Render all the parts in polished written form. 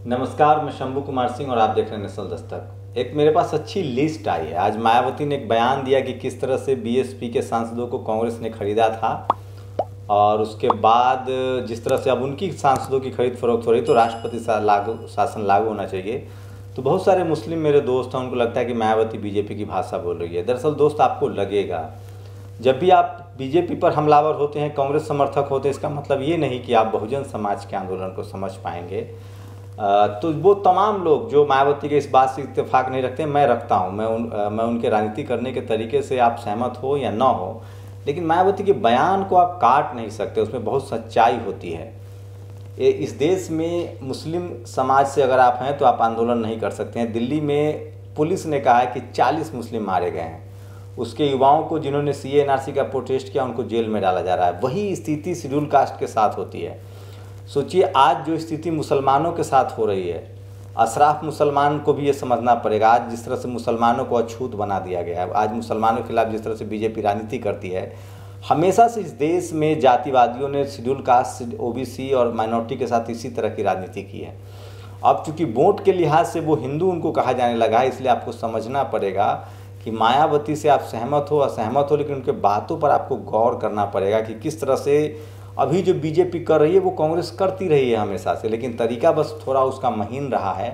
नमस्कार, मैं शंभू कुमार सिंह और आप देख रहे हैं नेशनल दस्तक। एक मेरे पास अच्छी लिस्ट आई है। आज मायावती ने एक बयान दिया कि किस तरह से बीएसपी के सांसदों को कांग्रेस ने खरीदा था और उसके बाद जिस तरह से अब उनकी सांसदों की खरीद फरोख्त हो रही तो राष्ट्रपति शासन लागू होना चाहिए। तो बहुत सारे मुस्लिम मेरे दोस्त हैं, उनको लगता है कि मायावती बीजेपी की भाषा बोल रही है। दरअसल दोस्त, आपको लगेगा जब भी आप बीजेपी पर हमलावर होते हैं, कांग्रेस समर्थक होते हैं, इसका मतलब ये नहीं कि आप बहुजन समाज के आंदोलन को समझ पाएंगे। तो वो तमाम लोग जो मायावती के इस बात से इत्तेफाक नहीं रखते, मैं रखता हूँ। मैं उनके राजनीति करने के तरीके से आप सहमत हो या ना हो, लेकिन मायावती के बयान को आप काट नहीं सकते, उसमें बहुत सच्चाई होती है। इस देश में मुस्लिम समाज से अगर आप हैं तो आप आंदोलन नहीं कर सकते हैं। दिल्ली में पुलिस ने कहा है कि 40 मुस्लिम मारे गए हैं। उसके युवाओं को जिन्होंने CA NRC का प्रोटेस्ट किया उनको जेल में डाला जा रहा है। वही स्थिति शेड्यूल कास्ट के साथ होती है। सोचिए, आज जो स्थिति मुसलमानों के साथ हो रही है, अशराफ मुसलमान को भी ये समझना पड़ेगा। आज जिस तरह से मुसलमानों को अछूत बना दिया गया है, आज मुसलमानों के खिलाफ जिस तरह से बीजेपी राजनीति करती है, हमेशा से इस देश में जातिवादियों ने शेड्यूल कास्ट, OBC और माइनॉरिटी के साथ इसी तरह की राजनीति की है। अब चूंकि वोट के लिहाज से वो हिंदू उनको कहा जाने लगा है, इसलिए आपको समझना पड़ेगा कि मायावती से आप सहमत हो असहमत हो, लेकिन उनके बातों पर आपको गौर करना पड़ेगा कि किस तरह से अभी जो बीजेपी कर रही है वो कांग्रेस करती रही है हमेशा से, लेकिन तरीका बस थोड़ा उसका महीन रहा है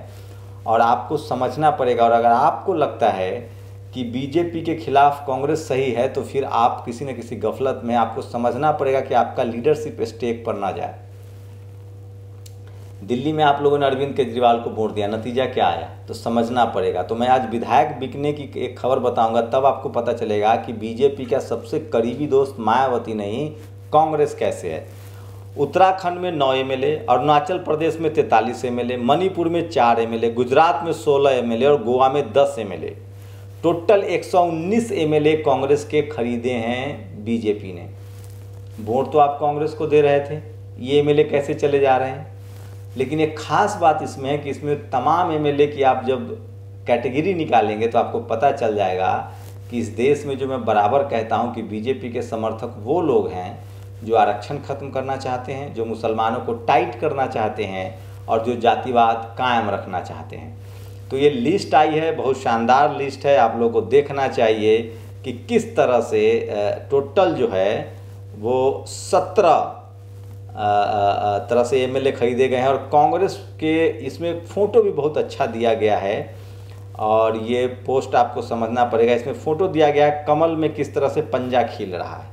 और आपको समझना पड़ेगा। और अगर आपको लगता है कि बीजेपी के खिलाफ कांग्रेस सही है तो फिर आप किसी न किसी गफलत में, आपको समझना पड़ेगा कि आपका लीडरशिप स्टेक पर ना जाए। दिल्ली में आप लोगों ने अरविंद केजरीवाल को वोट दिया, नतीजा क्या आया तो समझना पड़ेगा। तो मैं आज विधायक बिकने की एक खबर बताऊंगा, तब आपको पता चलेगा कि बीजेपी का सबसे करीबी दोस्त मायावती नहीं, कांग्रेस कैसे है। उत्तराखंड में 9 MLA, अरुणाचल प्रदेश में 43 MLA, मणिपुर में 4 MLA, गुजरात में 16 MLA और गोवा में 10 MLA, टोटल 119 MLA कांग्रेस के खरीदे हैं बीजेपी ने। वोट तो आप कांग्रेस को दे रहे थे, ये MLA कैसे चले जा रहे हैं। लेकिन एक खास बात इसमें है कि इसमें तमाम MLA की आप जब कैटेगरी निकालेंगे तो आपको पता चल जाएगा कि इस देश में जो मैं बराबर कहता हूं कि बीजेपी के समर्थक वो लोग हैं जो आरक्षण खत्म करना चाहते हैं, जो मुसलमानों को टाइट करना चाहते हैं और जो जातिवाद कायम रखना चाहते हैं। तो ये लिस्ट आई है, बहुत शानदार लिस्ट है, आप लोगों को देखना चाहिए कि किस तरह से टोटल जो है वो 17 तरह से MLA खरीदे गए हैं। और कांग्रेस के इसमें फ़ोटो भी बहुत अच्छा दिया गया है और ये पोस्ट आपको समझना पड़ेगा। इसमें फ़ोटो दिया गया है कमल में किस तरह से पंजा खिल रहा है।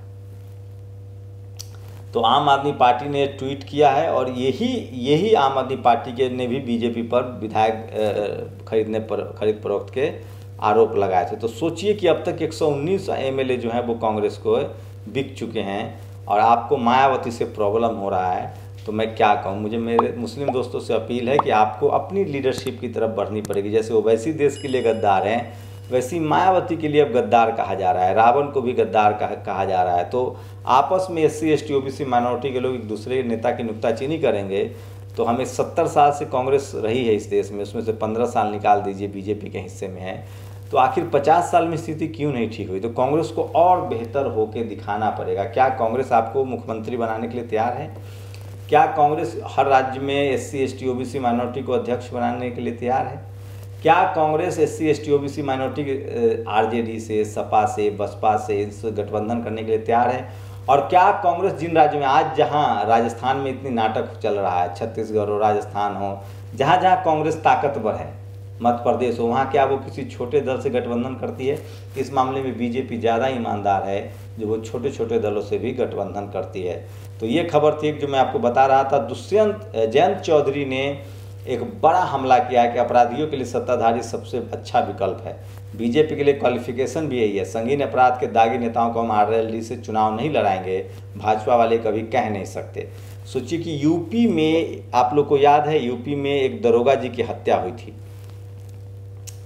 तो आम आदमी पार्टी ने ट्वीट किया है और यही आम आदमी पार्टी के ने भी बीजेपी पर विधायक खरीद फरोख्त के आरोप लगाए थे। तो सोचिए कि अब तक 119 MLA जो हैं वो कांग्रेस को बिक चुके हैं और आपको मायावती से प्रॉब्लम हो रहा है। तो मैं क्या कहूँ, मुझे मेरे मुस्लिम दोस्तों से अपील है कि आपको अपनी लीडरशिप की तरफ बढ़नी पड़ेगी। जैसे ओवैसी देश के लिए गद्दार हैं, वैसी मायावती के लिए अब गद्दार कहा जा रहा है, रावण को भी गद्दार कहा जा रहा है। तो आपस में SC ST OBC माइनॉरिटी के लोग एक दूसरे नेता की नुक्ताचीनी करेंगे तो हमें 70 साल से कांग्रेस रही है इस देश में, उसमें से 15 साल निकाल दीजिए बीजेपी के हिस्से में है, तो आखिर 50 साल में स्थिति क्यों नहीं ठीक हुई। तो कांग्रेस को और बेहतर होकर दिखाना पड़ेगा। क्या कांग्रेस आपको मुख्यमंत्री बनाने के लिए तैयार है? क्या कांग्रेस हर राज्य में SC ST OBC माइनॉरिटी को अध्यक्ष बनाने के लिए तैयार है? क्या Congress SC ST OBC minority RJD से, सपा से, बसपा से इनसे गठबंधन करने के लिए तैयार है? और क्या कांग्रेस जिन राज्यों में आज, जहां राजस्थान में इतनी नाटक चल रहा है, छत्तीसगढ़ हो, राजस्थान हो, जहां जहां कांग्रेस ताकतवर है, मध्य प्रदेश हो, वहाँ क्या वो किसी छोटे दल से गठबंधन करती है? इस मामले में बीजेपी ज़्यादा ईमानदार है जो वो छोटे छोटे दलों से भी गठबंधन करती है। तो ये खबर थी जो मैं आपको बता रहा था। जयंत चौधरी ने एक बड़ा हमला किया है कि अपराधियों के लिए सत्ताधारी सबसे अच्छा विकल्प है। बीजेपी के लिए क्वालिफिकेशन भी यही है, संगीन अपराध के दागी नेताओं को हम RLD से चुनाव नहीं लड़ाएंगे, भाजपा वाले कभी कह नहीं सकते। सोचिए कि यूपी में, आप लोग को याद है, यूपी में एक दरोगा जी की हत्या हुई थी।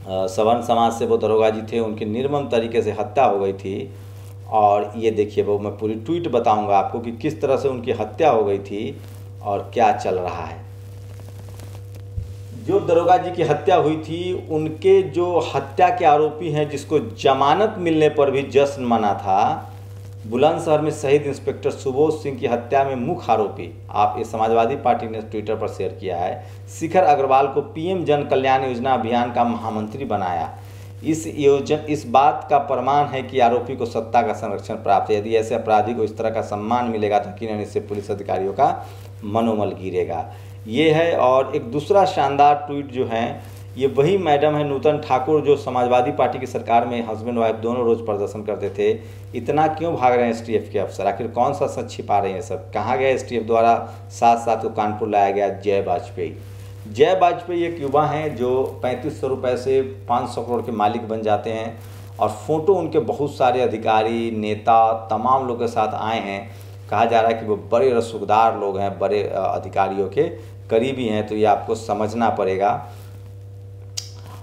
सवर्ण समाज से वो दरोगा जी थे, उनकी निर्मम तरीके से हत्या हो गई थी। और ये देखिए, वो मैं पूरी ट्वीट बताऊंगा आपको कि किस तरह से उनकी हत्या हो गई थी और क्या चल रहा है। जो दरोगा जी की हत्या हुई थी, उनके जो हत्या के आरोपी हैं, जिसको जमानत मिलने पर भी जश्न मना था, बुलंदशहर में शहीद इंस्पेक्टर सुबोध सिंह की हत्या में मुख्य आरोपी, आप ये समाजवादी पार्टी ने ट्विटर पर शेयर किया है, शिखर अग्रवाल को पीएम जन कल्याण योजना अभियान का महामंत्री बनाया। इस बात का प्रमाण है कि आरोपी को सत्ता का संरक्षण प्राप्त है। यदि ऐसे अपराधी को इस तरह का सम्मान मिलेगा तो यकीनन इससे पुलिस अधिकारियों का मनोबल गिरेगा। ये है। और एक दूसरा शानदार ट्वीट जो है, ये वही मैडम है नूतन ठाकुर जो समाजवादी पार्टी की सरकार में हस्बैंड वाइफ दोनों रोज प्रदर्शन करते थे। इतना क्यों भाग रहे हैं एसटीएफ के अफसर, आखिर कौन सा सच छिपा रहे हैं सब, कहाँ गया एसटीएफ द्वारा 7-7 को कानपुर लाया गया। जय वाजपेयी। जय वाजपेयी एक युवा हैं जो 3500 रुपये से 500 करोड़ के मालिक बन जाते हैं और फोटो उनके बहुत सारे अधिकारी नेता तमाम लोग के साथ आए हैं। कहा जा रहा है कि वो बड़े रसूखदार लोग हैं, बड़े अधिकारियों के करीबी हैं, तो ये आपको समझना पड़ेगा।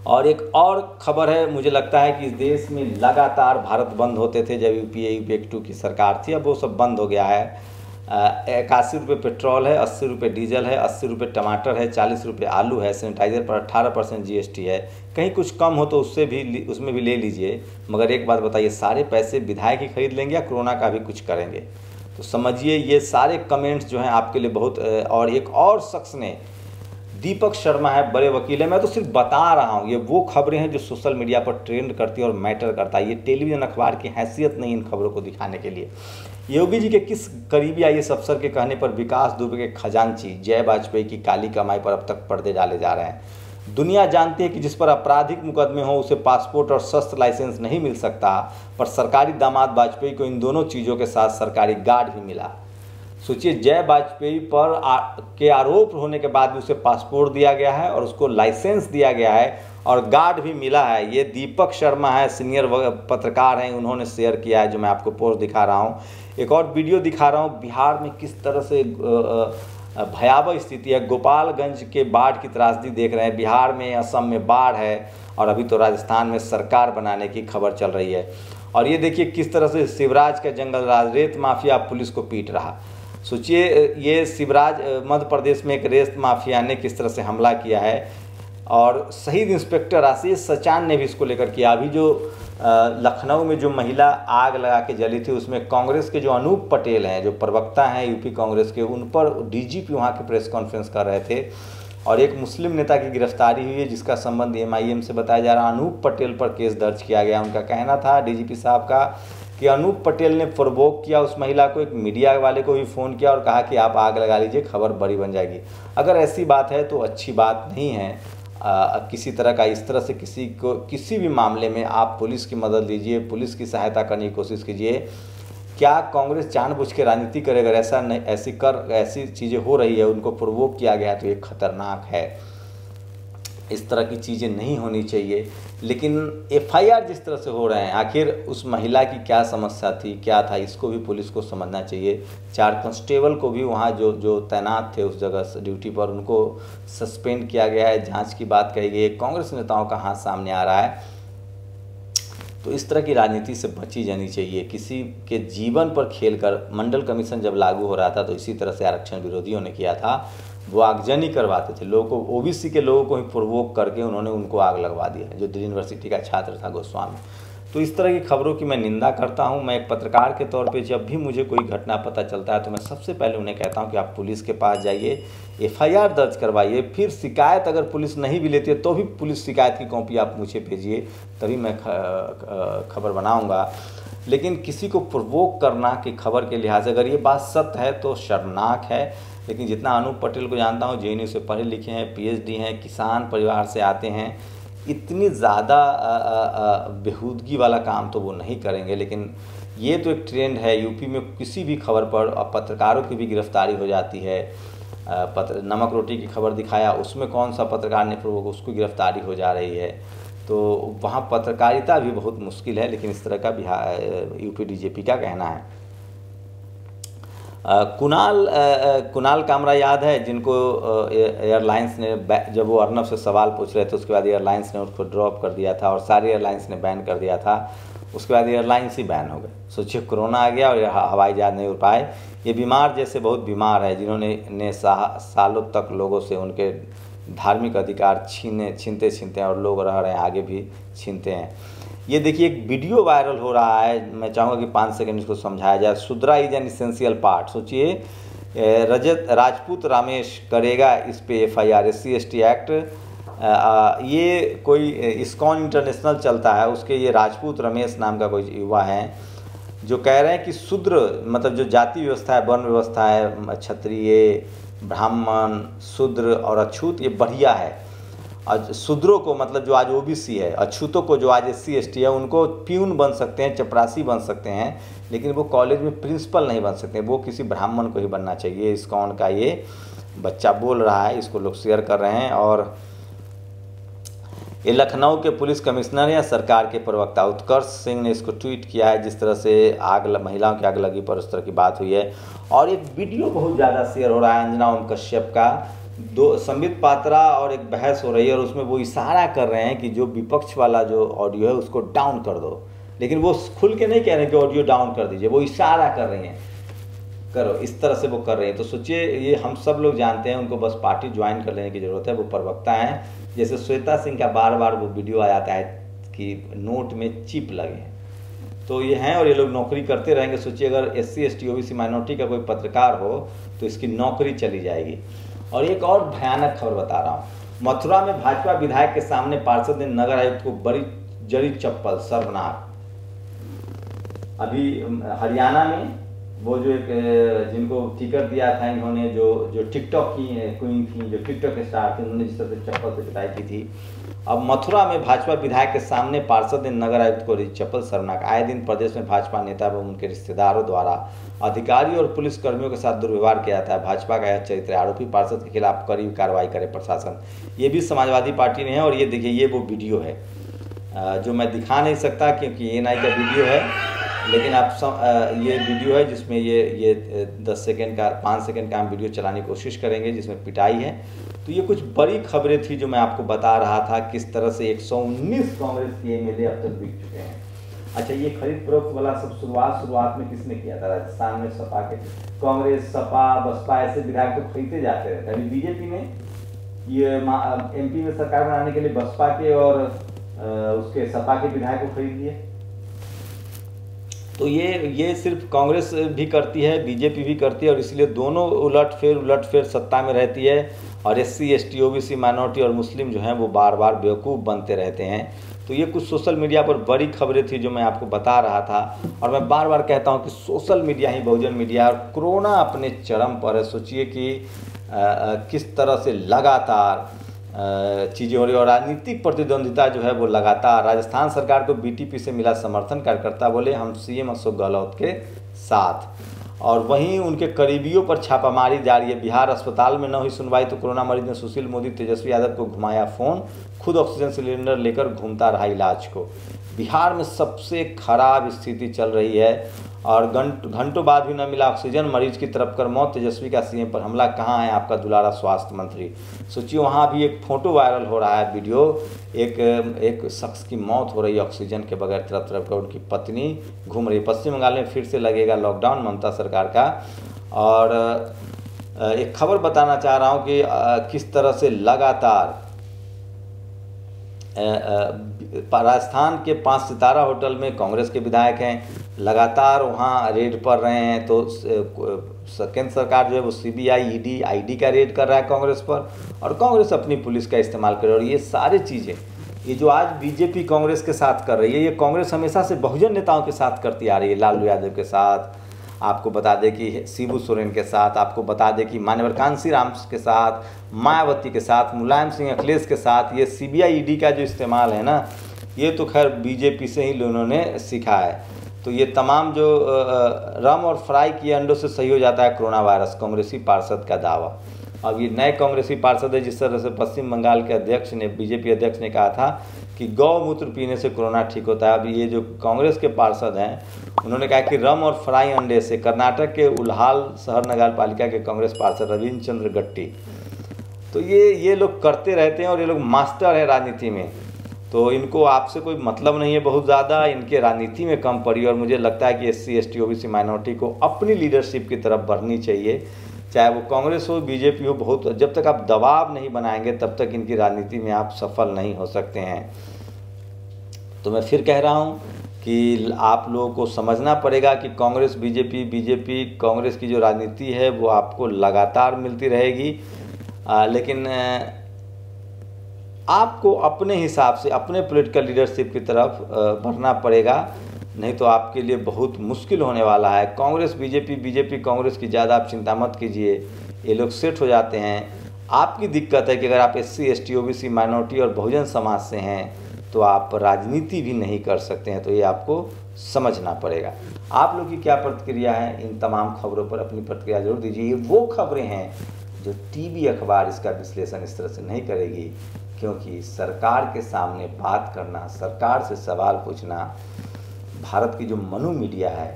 और एक और खबर है, मुझे लगता है कि इस देश में लगातार भारत बंद होते थे जब यूपीए 2 की सरकार थी, अब वो सब बंद हो गया है। 81 रुपये पेट्रोल है, 80 रुपये डीजल है, 80 रुपये टमाटर है, 40 रुपये आलू है, सैनिटाइज़र पर 18% जीएसटी है। कहीं कुछ कम हो तो उसमें भी ले लीजिए, मगर एक बात बताइए, सारे पैसे विधायक ही खरीद लेंगे या कोरोना का भी कुछ करेंगे? तो समझिए ये सारे कमेंट्स जो हैं आपके लिए बहुत। और एक और शख्स ने, दीपक शर्मा है, बड़े वकील है, मैं तो सिर्फ बता रहा हूँ, ये वो खबरें हैं जो सोशल मीडिया पर ट्रेंड करती है और मैटर करता है। ये टेलीविज़न अखबार की हैसियत नहीं इन खबरों को दिखाने के लिए। योगी जी के किस करीबी आईएएस अफसर के कहने पर विकास दुबे के खजांची जय वाजपेयी की काली कमाई पर अब तक पर्दे डाले जा रहे हैं। दुनिया जानती है कि जिस पर आपराधिक मुकदमे हो उसे पासपोर्ट और शस्त्र लाइसेंस नहीं मिल सकता, पर सरकारी दामाद वाजपेयी को इन दोनों चीज़ों के साथ सरकारी गार्ड भी मिला। सोचिए, जय वाजपेयी पर के आरोप होने के बाद भी उसे पासपोर्ट दिया गया है और उसको लाइसेंस दिया गया है और गार्ड भी मिला है। ये दीपक शर्मा है, सीनियर पत्रकार हैं, उन्होंने शेयर किया है, जो मैं आपको पोस्ट दिखा रहा हूँ। एक और वीडियो दिखा रहा हूँ, बिहार में किस तरह से भयावह स्थिति है। गोपालगंज के बाढ़ की त्रासदी देख रहे हैं, बिहार में, असम में बाढ़ है और अभी तो राजस्थान में सरकार बनाने की खबर चल रही है। और ये देखिए किस तरह से शिवराज का जंगल राज, रेत माफिया पुलिस को पीट रहा। सोचिए, ये शिवराज मध्य प्रदेश में एक रेत माफिया ने किस तरह से हमला किया है और शहीद इंस्पेक्टर आशीष सचान ने भी इसको लेकर किया। अभी जो लखनऊ में जो महिला आग लगा के जली थी, उसमें कांग्रेस के जो अनूप पटेल हैं, जो प्रवक्ता हैं यूपी कांग्रेस के, उन पर डीजीपी वहाँ के प्रेस कॉन्फ्रेंस कर रहे थे और एक मुस्लिम नेता की गिरफ्तारी हुई है जिसका संबंध एमआईएम से बताया जा रहा है। अनूप पटेल पर केस दर्ज किया गया। उनका कहना था डीजीपी साहब का कि अनूप पटेल ने प्रोवोक किया उस महिला को, एक मीडिया वाले को भी फ़ोन किया और कहा कि आप आग लगा लीजिए, खबर बड़ी बन जाएगी। अगर ऐसी बात है तो अच्छी बात नहीं है। किसी तरह का इस तरह से किसी को किसी भी मामले में आप पुलिस की मदद लीजिए, पुलिस की सहायता करने की कोशिश कीजिए। क्या कांग्रेस जानबूझ के राजनीति करे? अगर ऐसा नहीं, ऐसी चीज़ें हो रही है, उनको प्रोवोक किया गया तो ये खतरनाक है। इस तरह की चीज़ें नहीं होनी चाहिए। लेकिन एफआईआर जिस तरह से हो रहे हैं, आखिर उस महिला की क्या समस्या थी, क्या था, इसको भी पुलिस को समझना चाहिए। 4 कांस्टेबल को भी वहाँ जो तैनात थे उस जगह ड्यूटी पर, उनको सस्पेंड किया गया है। जांच की बात कही गई है, कांग्रेस नेताओं का हाथ सामने आ रहा है। तो इस तरह की राजनीति से बची जानी चाहिए। किसी के जीवन पर खेलकर, मंडल कमीशन जब लागू हो रहा था तो इसी तरह से आरक्षण विरोधियों ने किया था। वो आगजनी करवाते थे लोगों को, ओबीसी के लोगों को ही प्रोवोक करके उन्होंने उनको आग लगवा दिया, जो दिल्ली यूनिवर्सिटी का छात्र था गोस्वामी। तो इस तरह की खबरों की मैं निंदा करता हूं। मैं एक पत्रकार के तौर पे जब भी मुझे कोई घटना पता चलता है तो मैं सबसे पहले उन्हें कहता हूं कि आप पुलिस के पास जाइए, एफआईआर दर्ज करवाइए, फिर शिकायत अगर पुलिस नहीं भी लेती है तो भी पुलिस शिकायत की कॉपी आप मुझे भेजिए, तभी मैं खबर बनाऊँगा। लेकिन किसी को प्रोवोक करना कि खबर के लिहाज से, अगर ये बात सत्य है तो शर्मनाक है। लेकिन जितना अनूप पटेल को जानता हूँ, जेएनयू से पढ़े लिखे हैं, पीएचडी हैं, किसान परिवार से आते हैं, इतनी ज़्यादा बेहूदगी वाला काम तो वो नहीं करेंगे। लेकिन ये तो एक ट्रेंड है, यूपी में किसी भी खबर पर पत्रकारों की भी गिरफ्तारी हो जाती है। नमक रोटी की खबर दिखाया, उसमें कौन सा पत्रकार ने प्रोवोक, उसको गिरफ्तारी हो जा रही है। तो वहाँ पत्रकारिता भी बहुत मुश्किल है। लेकिन इस तरह का यूपी डीजीपी का कहना है। कुणाल कामरा याद है, जिनको एयरलाइंस ने, जब वो अर्नब से सवाल पूछ रहे थे उसके बाद एयरलाइंस ने उसको ड्रॉप कर दिया था और सारी एयरलाइंस ने बैन कर दिया था। उसके बाद एयरलाइंस ही बैन हो गए। सोचिए, कोरोना आ गया और हवाई जहाज नहीं उड़ पाए। ये बीमार जैसे बहुत बीमार है, जिन्होंने सालों तक लोगों से उनके धार्मिक अधिकार छीनते और लोग रह रहे हैं, आगे भी छीनते हैं। ये देखिए एक वीडियो वायरल हो रहा है, मैं चाहूँगा कि 5 सेकंड इसको समझाया जाए। Shudra is an essential part. सोचिए रजत राजपूत रमेश करेगा इस पे FIR, SC/ST एक्ट। ये कोई इस्कॉन इंटरनेशनल चलता है, उसके ये राजपूत रमेश नाम का कोई युवा है जो कह रहे हैं कि शूद्र मतलब जो जाति व्यवस्था है, वर्ण व्यवस्था है, क्षत्रिय, ब्राह्मण, शूद्र और अछूत, ये बढ़िया है। शूद्रों को मतलब जो आज OBC है, अछूतों को जो आज SC/ST है, उनको प्यून बन सकते हैं, चपरासी बन सकते हैं, लेकिन वो कॉलेज में प्रिंसिपल नहीं बन सकते, वो किसी ब्राह्मण को ही बनना चाहिए। इस्कॉन का ये बच्चा बोल रहा है, इसको लोग शेयर कर रहे हैं। और ये लखनऊ के पुलिस कमिश्नर या सरकार के प्रवक्ता उत्कर्ष सिंह ने इसको ट्वीट किया है, जिस तरह से महिलाओं की आग लगी पर उस तरह की बात हुई है। और एक वीडियो बहुत ज़्यादा शेयर हो रहा है अंजना ओम कश्यप का, संबित पात्रा और एक बहस हो रही है और उसमें वो इशारा कर रहे हैं कि जो विपक्ष वाला जो ऑडियो है उसको डाउन कर दो, लेकिन वो खुल के नहीं कह रहे हैं कि ऑडियो डाउन कर दीजिए, वो इशारा कर रही हैं करो, इस तरह से वो कर रहे हैं। तो सोचिए ये हम सब लोग जानते हैं, उनको बस पार्टी ज्वाइन कर लेने की ज़रूरत है। वो प्रवक्ता हैं, जैसे श्वेता सिंह का बार बार वो वीडियो आ जाता है कि नोट में चिप लगे हैं, तो ये हैं और ये लोग नौकरी करते रहेंगे। सोचिए अगर SC/ST OBC माइनॉरिटी का कोई पत्रकार हो तो इसकी नौकरी चली जाएगी। और एक और भयानक खबर बता रहा हूँ, मथुरा में भाजपा विधायक के सामने पार्षद ने नगर आयुक्त को बड़ी जड़ी चप्पल, शर्मनाक। अभी हरियाणा में वो जो एक जिनको टिकट दिया था इन्होंने, जो टिकटॉक की क्वीन थी, जो टिकटॉक स्टार थी, उन्होंने जिस तरह से चप्पल से पिटाई की थी, अब मथुरा में भाजपा विधायक के सामने पार्षद ने नगर आयुक्त को चप्पल, शर्मनाक। आए दिन प्रदेश में भाजपा नेता व उनके रिश्तेदारों द्वारा अधिकारी और पुलिस कर्मियों के साथ दुर्व्यवहार किया जाता है। भाजपा का यह चरित्र, आरोपी पार्षद के खिलाफ कड़ी कार्रवाई करे प्रशासन। ये भी समाजवादी पार्टी ने है। और ये देखिए ये वो वीडियो है जो मैं दिखा नहीं सकता क्योंकि ANI का वीडियो है, लेकिन आप ये वीडियो है जिसमें ये 10 सेकंड का 5 सेकंड का हम वीडियो चलाने की कोशिश करेंगे जिसमें पिटाई है। तो ये कुछ बड़ी खबरें थी जो मैं आपको बता रहा था, किस तरह से 119 कांग्रेस के MLA अब तक बिक चुके हैं। अच्छा, ये खरीद फरोख्त वाला सब शुरुआत में किसने किया था? राजस्थान में सपा के, कांग्रेस, सपा, बसपा ऐसे विधायक तो खरीदते जाते रहते हैं। अभी बीजेपी ने ये MP में सरकार बनाने के लिए बसपा के और उसके सपा के विधायक को खरीद लिए। तो ये सिर्फ कांग्रेस भी करती है, बीजेपी भी करती है, और इसलिए दोनों उलटफेर सत्ता में रहती है। और SC/ST OBC माइनॉरिटी और मुस्लिम जो हैं वो बार बार बेवकूफ़ बनते रहते हैं। तो ये कुछ सोशल मीडिया पर बड़ी खबरें थी जो मैं आपको बता रहा था। और मैं बार बार कहता हूँ कि सोशल मीडिया ही बहुजन मीडिया, और कोरोना अपने चरम पर है। सोचिए कि किस तरह से लगातार चीज़ें हो रही है और राजनीतिक प्रतिद्वंदिता जो है वो लगातार। राजस्थान सरकार को BTP से मिला समर्थन, कार्यकर्ता बोले हम CM अशोक गहलोत के साथ, और वहीं उनके करीबियों पर छापामारी जारी है। बिहार अस्पताल में न हुई सुनवाई तो कोरोना मरीज ने सुशील मोदी, तेजस्वी यादव को घुमाया फ़ोन, खुद ऑक्सीजन सिलेंडर लेकर घूमता रहा इलाज को। बिहार में सबसे खराब स्थिति चल रही है और घंटों बाद भी न मिला ऑक्सीजन, मरीज की तरफ कर मौत, तेजस्वी का CM पर हमला, कहाँ है आपका दुलारा स्वास्थ्य मंत्री? सोचिए वहाँ भी एक फ़ोटो वायरल हो रहा है, वीडियो, एक शख्स की मौत हो रही है ऑक्सीजन के बगैर, तरफ का उनकी पत्नी घूम रही है। पश्चिम बंगाल में फिर से लगेगा लॉकडाउन, ममता सरकार का। और एक खबर बताना चाह रहा हूँ कि किस तरह से लगातार राजस्थान के 5 सितारा होटल में कांग्रेस के विधायक हैं, लगातार वहाँ रेड पर रहे हैं। तो केंद्र सरकार जो है वो CBI, ED, ID का रेड कर रहा है कांग्रेस पर, और कांग्रेस अपनी पुलिस का इस्तेमाल कर रही है। और ये सारी चीज़ें, ये जो आज बीजेपी कांग्रेस के साथ कर रही है, ये कांग्रेस हमेशा से बहुजन नेताओं के साथ करती आ रही है। लालू यादव के साथ, आपको बता दें कि शिबू सोरेन के साथ, आपको बता दें कि मान्यवर कांशीराम के साथ, मायावती के साथ, मुलायम सिंह अखिलेश के साथ। ये CBI, ED का जो इस्तेमाल है ना, ये तो खैर बीजेपी से ही उन्होंने सीखा है। तो ये तमाम जो रम और फ्राई किए अंडों से सही हो जाता है कोरोना वायरस, कांग्रेसी पार्षद का दावा। अब ये नए कांग्रेसी पार्षद है, जिस तरह से पश्चिम बंगाल के अध्यक्ष ने, बीजेपी अध्यक्ष ने कहा था कि गौमूत्र पीने से कोरोना ठीक होता है। अब ये जो कांग्रेस के पार्षद हैं, उन्होंने कहा कि रम और फ्राई अंडे से। कर्नाटक के उल्हाल शहर नगर पालिका के कांग्रेस पार्षद रविंद्र चंद्र गट्टी। तो ये लोग करते रहते हैं और ये लोग मास्टर हैं राजनीति में। तो इनको आपसे कोई मतलब नहीं है बहुत ज़्यादा, इनके राजनीति में कम पड़ी। और मुझे लगता है कि SC/ST OBC माइनॉरिटी को अपनी लीडरशिप की तरफ बढ़नी चाहिए, चाहे वो कांग्रेस हो, बीजेपी हो। बहुत जब तक आप दबाव नहीं बनाएंगे तब तक इनकी राजनीति में आप सफल नहीं हो सकते हैं। तो मैं फिर कह रहा हूँ कि आप लोगों को समझना पड़ेगा कि कांग्रेस बीजेपी कांग्रेस की जो राजनीति है वो आपको लगातार मिलती रहेगी, लेकिन आपको अपने हिसाब से अपने पॉलिटिकल लीडरशिप की तरफ बढ़ना पड़ेगा, नहीं तो आपके लिए बहुत मुश्किल होने वाला है। कांग्रेस बीजेपी कांग्रेस की ज़्यादा आप चिंता मत कीजिए, ये लोग सेट हो जाते हैं। आपकी दिक्कत है कि अगर आप SC ST OBC माइनॉरिटी और बहुजन समाज से हैं तो आप राजनीति भी नहीं कर सकते हैं, तो ये आपको समझना पड़ेगा। आप लोग की क्या प्रतिक्रिया है इन तमाम खबरों पर? अपनी प्रतिक्रिया जरूर दीजिए। ये वो खबरें हैं जो टीवी अखबार इसका विश्लेषण इस तरह से नहीं करेगी, क्योंकि सरकार के सामने बात करना, सरकार से सवाल पूछना भारत की जो मनु मीडिया है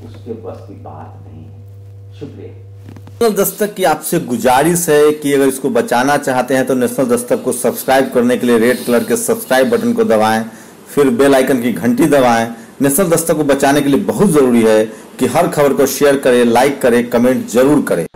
उसके बस की बात नहीं है। शुक्रिया। नेशनल दस्तक की आपसे गुजारिश है कि अगर इसको बचाना चाहते हैं तो नेशनल दस्तक को सब्सक्राइब करने के लिए रेड कलर के सब्सक्राइब बटन को दबाएं, फिर बेल आइकन की घंटी दबाएं। नेशनल दस्तक को बचाने के लिए बहुत जरूरी है कि हर खबर को शेयर करें, लाइक करें, कमेंट जरूर करें।